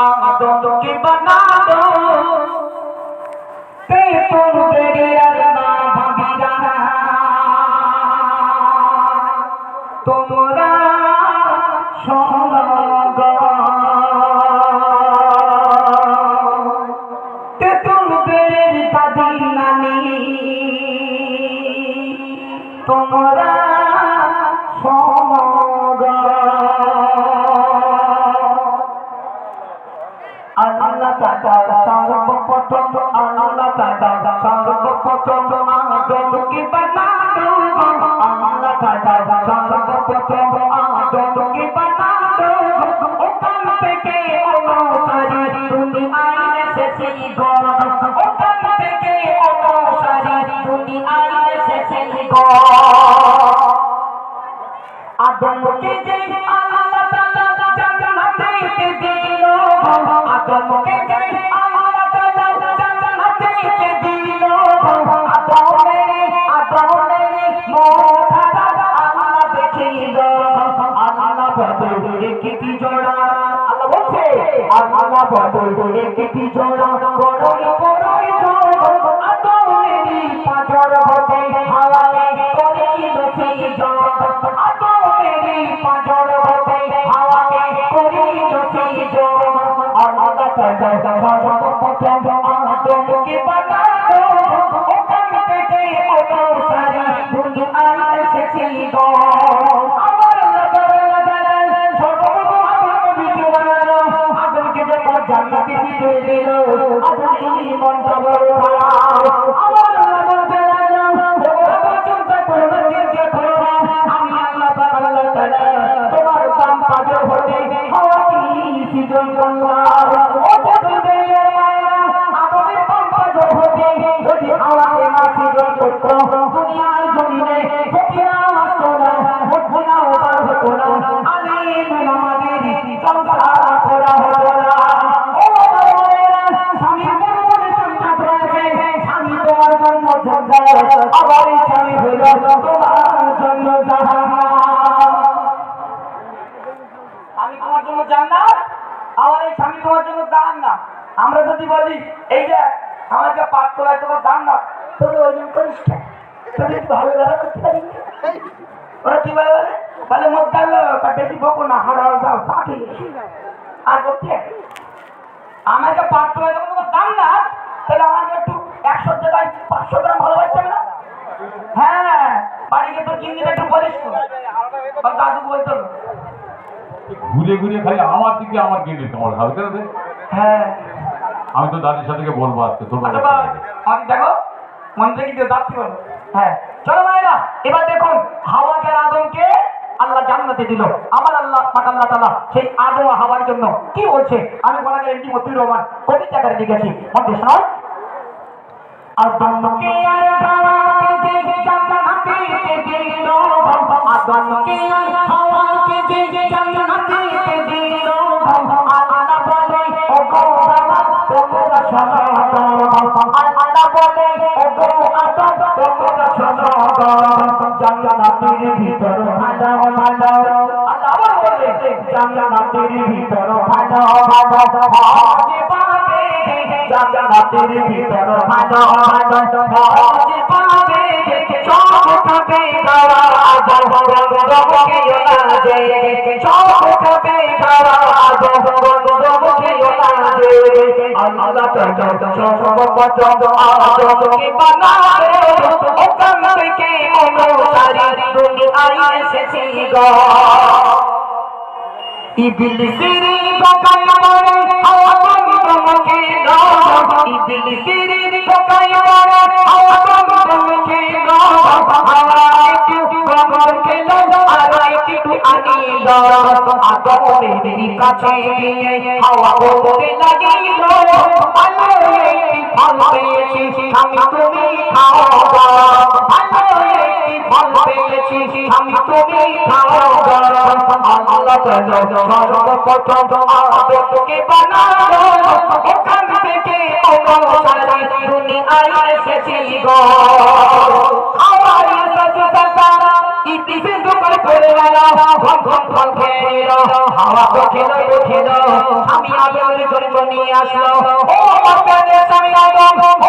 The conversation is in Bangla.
आदम की बना दो तुम तेरी अल्लाह भगीरा তোমরা সঙ্গ তেতুলদের দাদি নানি তোমরা সঙ্গ আল্লাহ তাআলা সর্বপ্রথম আল্লাহ তাআলা সর্বপ্রথম আদমকে বানালো আল্লাহ তাআলা সর্বপ্রথম আদমকে বানালো ওখান থেকে অনুসারী দুনিয়ায় এসেছে গো ওখান থেকে অনুসারী দুনিয়ায় এসেছে গো আদমকে যে আল্লাহ তাআলা জান্নাতে দিল আদমকে যে আল্লাহ তাআলা জান্নাতে দিল আদমের মোহরা আল্লাহ দেখিল আল্লাহ বদলে কি জোড়া আল্লাহ বলছে আল্লাহ বদলে কি জোড়া বড়ই বড়ই জোড়া আদমের পাঁজর হতে হাওয়ায় করিল সেই জোড়া আদমের পাঁজর হতে হাওয়ায় করিল সেই জোড়া আল্লাহ তাআলা সর্বপ্রথম আদমকে বানালো ওখান থেকে অনুসারী দুনিয়ায় এসেছে গো আমার আল্লাহ সর্বপ্রথম আদমকে বানালো আদমকে যখন জান্নাতে দিল আদম ঈমানটা বড় খারাপ আমার আল্লাহ বলতে লাগলো ওরা চিন্তা করবে চিন্তা করবে আমি আল্লাহ তাআলা তোমার বাম পাজর হতে হাওয়া কি সৃজন করলাম ও বন্ধুদের আদমের বাম পাজর হতে যদি হাওয়াকে না সৃজন করত দুনিয়ার জমিনে ফকিরা আসতো না মুখগুনা ওপার হতো না আলিম আমাদের সংসার করা হতো না ও বাবারা স্বামীর মনে চিন্তা করেছে স্বামী তোমার জন্য জান্নাত আবার এই স্বামী হইল তোমার জন্য জাহান্নাম আমি তোমার জন্য জান্নাত আমার এই স্বামী তোমার জন্য জাহান্নাম আমরা যদি বলি এই যে আমাকে পাঠ করায় তোমার জান্নাত তোর ওজন করিস তোর ভালো লাগা করতে পারি ওরা কি বলে বলে মোদ্দাল বেশি বকো না হারাও যাও পাঠি আর করতে আমাকে পাঠ করায় যখন তোমার জান্নাত তাহলে আমাকে একটু 100 জায়গায় 500 গ্রাম ভালোবাসতে হবে না হ্যাঁ বাড়িকে তো কিনে একটু বলিস তো দাদু বলতো ঘুরে ঘুরে খালি আমার দিকে আমার গেলে তোমার ভালো করে হ্যাঁ আমি তো দাদির সাথে বলবো আজকে তোমার আমি দেখো মন থেকে কেউ যাচ্ছি বলো হ্যাঁ চলো ভাইরা এবার দেখুন হাওয়াকে আর আদমকে আল্লাহ জান্নাতে দিল আমার আল্লাহ আল্লাহ তাআলা সেই আদম ও হাওয়ার জন্য কি বলছে আমি বলা গেলে এমডি মতিউর রহমান কবিতা আকারে লিখেছি মধ্যে শোনো আদমকে আর হাওয়াকে যে জান্নাতে দিল আদমকে আর হাওয়াকে যে জান্নাতে দিল আল্লাহ বলে ও গো বাবা তোমরা শোনো আল্লাহ বলে ও গো আদম তোমরা শোনো জান্নাতের ভিতর ভালো ভালো আল্লাহ বলে জান্নাতের ভিতর ভালো ভালো যে পাবে জান্নাতের ভিতর ভালো ভালো যে পাবে সব থাকে তারা জগকে ওলাজে সব থাকে তারা জগকে ওলাজে আল্লাহ তাআলা সর্বপ্রথম আদমকে বানালো ওখান থেকে অনুসারী দুনিয়ায় এসেছে গো ইবলিসের দোকায় পড়ে আদমকে গো ইবলিসের দোকায় পড়ে আদমকে গো হাওয়া একটু গমর খেলো আর একটু আনিল আদমের কাছে গিয়ে হাওয়া বলতে লাগিল ভালো একটি ফল পেয়েছি আমি তুমি খাও ভালো একটি ফল পেয়েছি আমি তুমি খাও আল্লাহ তাআলা সর্বপ্রথম আদমকে বানালো ওখান থেকে অনুসারী দুনিয়ায় এসেছে গো আমার সাথে সাথে ইবলিসের দোকানে পড়ে গেল ঘন ঘন ফল খেয়ে নিল হাওয়া খেলো আমি আদমের পর্যন্ত নিয়ে আসলো। ও আমার প্রাণের স্বামী আদম